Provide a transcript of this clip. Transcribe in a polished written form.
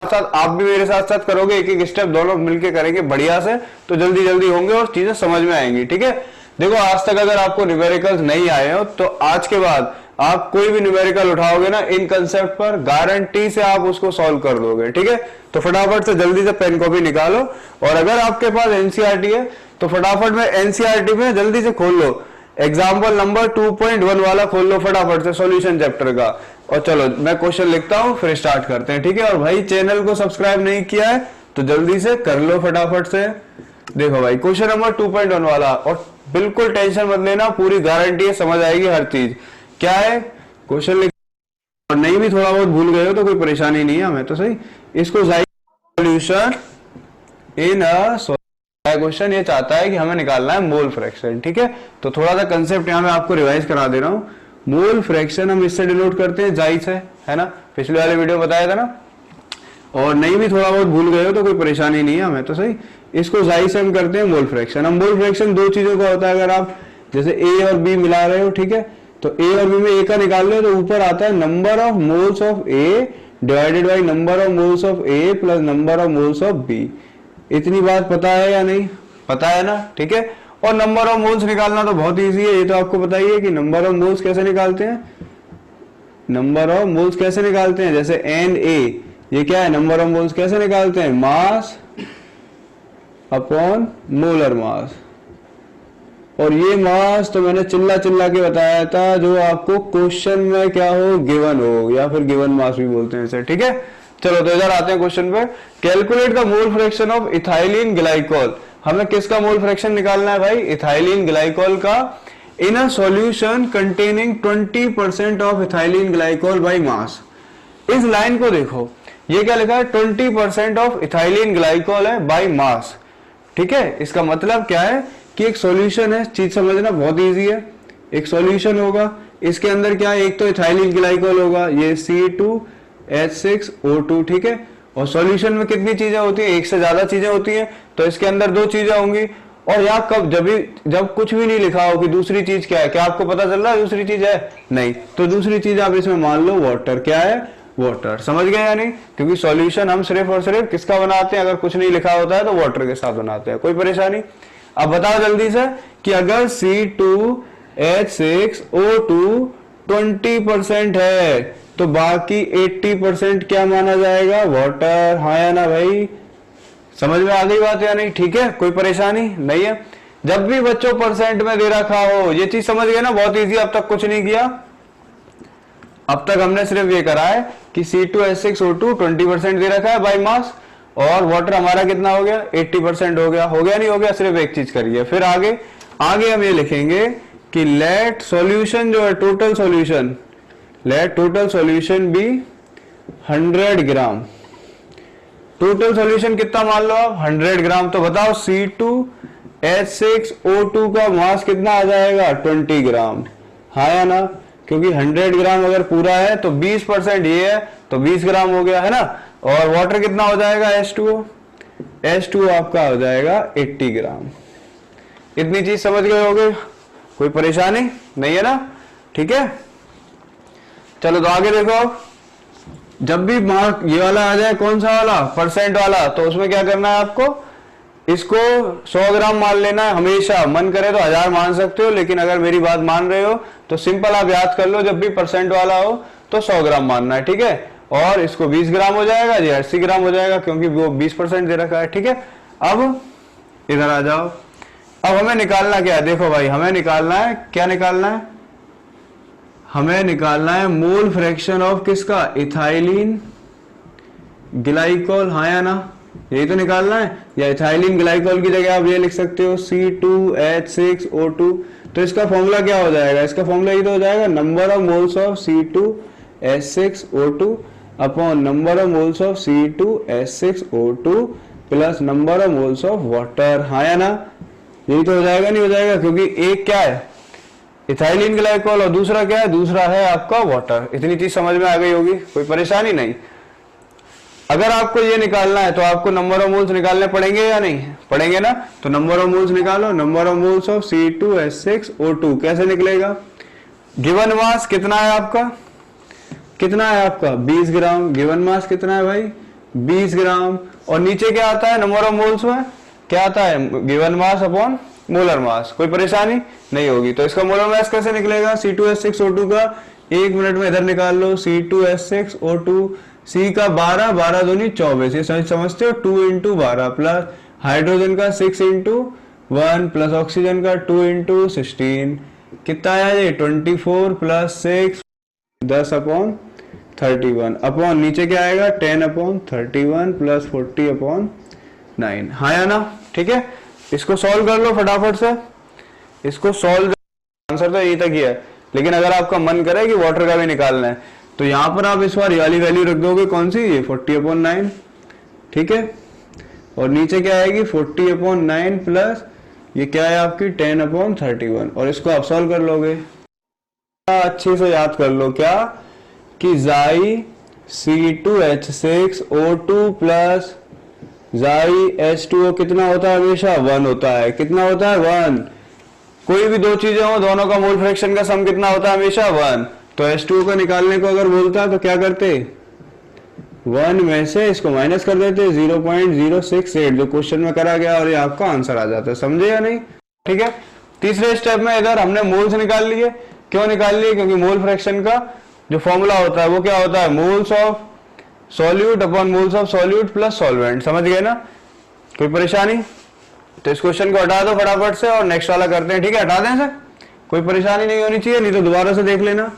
साथ आप भी मेरे साथ साथ करोगे, एक एक स्टेप दोनों मिलके करेंगे बढ़िया से, तो जल्दी जल्दी होंगे और चीजें समझ में आएंगी। ठीक है, देखो आज तक अगर आपको न्यूमेरिकल्स नहीं आए हो तो आज के बाद आप कोई भी न्यूमेरिकल उठाओगे ना इन कंसेप्ट पर, गारंटी से आप उसको सॉल्व कर दोगे। ठीक है, तो फटाफट से जल्दी से पेन कॉपी निकालो, और अगर आपके पास एनसीईआरटी है तो फटाफट में एनसीईआरटी में जल्दी से खोल लो, एग्जाम्पल नंबर 2.1 वाला खोल लो फटाफट से, सॉल्यूशन चैप्टर का। और चलो मैं क्वेश्चन लिखता हूं, फिर स्टार्ट करते हैं। ठीक है, और भाई चैनल को सब्सक्राइब नहीं किया है तो जल्दी से कर लो फटाफट से। देखो भाई क्वेश्चन नंबर 2.1 वाला, और बिल्कुल टेंशन मत लेना, पूरी गारंटी है, समझ आएगी हर चीज। क्या है क्वेश्चन लिख, और नहीं भी थोड़ा बहुत भूल गए हो तो कोई परेशानी नहीं है, हमें तो सही। इसको सॉल्यूशन इन क्वेश्चन ये चाहता है कि हमें निकालना है मोल फ्रैक्शन। ठीक है, तो थोड़ा सा कंसेप्ट यहाँ मैं आपको रिवाइज करा दे रहा हूँ। मोल फ्रैक्शन हम इससे डिनोट करते हैं जाई से, है ना, पिछले वाले वीडियो बताया था ना, और नहीं भी थोड़ा बहुत भूल गए हो तो कोई परेशानी नहीं है, हमें तो सही। इसको जाई से हम करते हैं मोल फ्रैक्शन। हम मोल फ्रैक्शन दो चीजों का होता है, अगर आप जैसे ए और बी मिला रहे हो, ठीक है, तो ए और बी में ए का निकाल रहे हो तो ऊपर आता है number of moles of A divided by number of moles of A plus number of moles of B. इतनी बात पता है या नहीं, पता है ना। ठीक है, और नंबर ऑफ मोल्स निकालना तो बहुत इजी है, ये तो आपको पता ही है कि नंबर ऑफ मोल्स कैसे निकालते हैं। नंबर ऑफ मोल्स कैसे निकालते हैं, जैसे एन ए, ये क्या है, नंबर ऑफ मोल्स कैसे निकालते हैं, मास अपॉन मोलर मास। और ये मास तो मैंने चिल्ला चिल्ला के बताया था, जो आपको क्वेश्चन में क्या हो, गिवन हो, या फिर गिवन मास भी बोलते हैं इसे। ठीक है, चलो तो इधर आते हैं क्वेश्चन पे। Calculate the mole fraction of ethylene glycol. हमें किसका मोल फ्रैक्शन निकालना है भाई, इथाइलिन ग्लाइकोल का, in a solution containing 20% of ethylene glycol by mass. इस लाइन को देखो, ये क्या लिखा है, 20% ऑफ इथाइलिन ग्लाइकोल है बाय मास। ठीक है, इसका मतलब क्या है कि एक सॉल्यूशन है, चीज समझना बहुत इजी है। एक सॉल्यूशन होगा, इसके अंदर क्या है, एक तो इथाइलिन ग्लाइकोल होगा, ये C2H6O2। ठीक है, और सॉल्यूशन में कितनी चीजें होती है, एक से ज्यादा चीजें होती हैं, तो इसके अंदर दो चीजें होंगी। और यहाँ कब जब कुछ भी नहीं लिखा हो कि दूसरी चीज क्या है, क्या आपको पता चल रहा है दूसरी चीज है, नहीं, तो दूसरी चीज आप इसमें मान लो वाटर। क्या है, वाटर। समझ गए या नहीं, क्योंकि सॉल्यूशन हम सिर्फ और सिर्फ किसका बनाते हैं, अगर कुछ नहीं लिखा होता है तो वाटर के साथ बनाते हैं, कोई परेशानी। अब बताओ जल्दी से कि अगर C2H6O2 20% है तो बाकी 80% क्या माना जाएगा, वाटर। हाँ या ना भाई, समझ में आ गई बात या नहीं। ठीक है, कोई परेशानी नहीं है। जब भी बच्चों परसेंट में दे रखा हो, ये चीज समझ गए ना, बहुत इजी। अब तक कुछ नहीं किया, अब तक हमने सिर्फ ये करा है कि C2H6O2 20% दे रखा है बाय मास, और वाटर हमारा कितना हो गया, 80% हो गया। हो गया नहीं हो गया, सिर्फ एक चीज करिए। फिर आगे हम ये लिखेंगे कि लेट सॉल्यूशन जो है, total solution, let total solution be 100 gram. Total solution कितना मान लो आप, 100 ग्राम। तो बताओ C2H6O2 का मास कितना आ जाएगा, 20 ग्राम। हाँ या ना, क्योंकि 100 ग्राम अगर पूरा है तो 20% ये है, तो 20 ग्राम हो गया, है ना। और वाटर कितना हो जाएगा, H2O आपका हो जाएगा 80 ग्राम। इतनी चीज समझ गए होगे, कोई परेशानी नहीं है ना। ठीक है, चलो तो आगे देखो। जब भी मार्क ये वाला आ जाए, कौन सा वाला, परसेंट वाला, तो उसमें क्या करना है आपको, इसको 100 ग्राम मान लेना है हमेशा। मन करे तो 1000 मान सकते हो, लेकिन अगर मेरी बात मान रहे हो तो सिंपल आप याद कर लो, जब भी परसेंट वाला हो तो 100 ग्राम मानना है। ठीक है, और इसको 20 ग्राम हो जाएगा, ये 80 ग्राम हो जाएगा, क्योंकि वो 20% दे रखा है। ठीक है, अब इधर आ जाओ। अब हमें निकालना क्या है, देखो भाई, हमें निकालना है, क्या निकालना है, हमें निकालना है मोल फ्रैक्शन ऑफ किसका, इथाइलिन ग्लाइकोल। हाँ या ना, यही तो निकालना है। या इथाइलिन ग्लाइकोल की जगह आप ये लिख सकते हो C2H6O2। तो इसका फॉर्मूला क्या हो जाएगा, इसका फॉर्मूला ये तो हो जाएगा number of moles of C2H6O2 upon number of moles of C2H6O2 plus number of moles of water. हाँ या ना, यही तो हो जाएगा, नहीं हो जाएगा, क्योंकि एक क्या है, इथाइलिन ग्लाइकोल, और दूसरा क्या है, दूसरा है आपका वाटर। इतनी चीज समझ में आ गई होगी, कोई परेशानी नहीं। अगर आपको ये निकालना है तो आपको नंबर ऑफ मोल्स निकालने पड़ेंगे या नहीं, पड़ेंगे ना। तो नंबर ऑफ मोल्स निकालो, number of moles of C2H6O2 कैसे निकलेगा, गिवन मास कितना है आपका, कितना है आपका 20 ग्राम। गिवन मास कितना है भाई, 20 ग्राम। और नीचे क्या आता है नंबर ऑफ मोल्स में, क्या आता है given mass upon molar mass. कोई परेशानी नहीं होगी। तो इसका मोलर मास कैसे निकलेगा, C2H6O2 का 1 मिनट में इधर निकाल लो, C2H6O2, C का 12, 12 दूनी 24, ये समझते हो, 2 इंटू 12 प्लस हाइड्रोजन का 6 इंटू 1 प्लस ऑक्सीजन का 2 इंटू 16, कितना आया ये 24 प्लस 6 10 अपॉन 31 अपॉन नीचे क्या आएगा 10 अपॉन 31 प्लस 40 अपॉन 9। हाँ या ना, ठीक है। इसको सॉल्व कर लो फटाफट से, इसको सॉल्व, आंसर तो यही तक ही है। लेकिन अगर आपका मन करे कि वाटर का भी निकालना है तो यहाँ पर आप इस बार ये वाली वैल्यू रख दोगे, कौन सी, ये 40/9, ठीक है। और नीचे क्या आएगी 40/9 प्लस ये क्या है आपकी 10/31, और इसको आप सॉल्व कर लोगे। अच्छे से याद कर लो क्या कि जाई C2H6O2 प्लस जाई H2O कितना होता है, हमेशा 1 होता है। कितना होता है 1। कोई भी दो चीजें हो दोनों का मोल फ्रैक्शन का सम कितना होता है, हमेशा 1। तो H2O को निकालने को अगर बोलता तो क्या करते, 1 में से इसको माइनस कर देते 0.068, जो क्वेश्चन में करा गया, और ये आपका आंसर आ जाता है। समझे या नहीं, ठीक है। तीसरे स्टेप में इधर हमने मोल्स निकाल लिए। क्यों निकाल लिए, क्योंकि मोल फ्रैक्शन का जो फॉर्मूला होता है वो क्या होता है, moles of solute upon moles of solute plus solvent. समझ गए ना, कोई परेशानी। तो इस क्वेश्चन को हटा दो फटाफट से और नेक्स्ट वाला करते हैं, ठीक है। हटा दें सर, कोई परेशानी नहीं होनी चाहिए, नहीं तो दोबारा से देख लेना।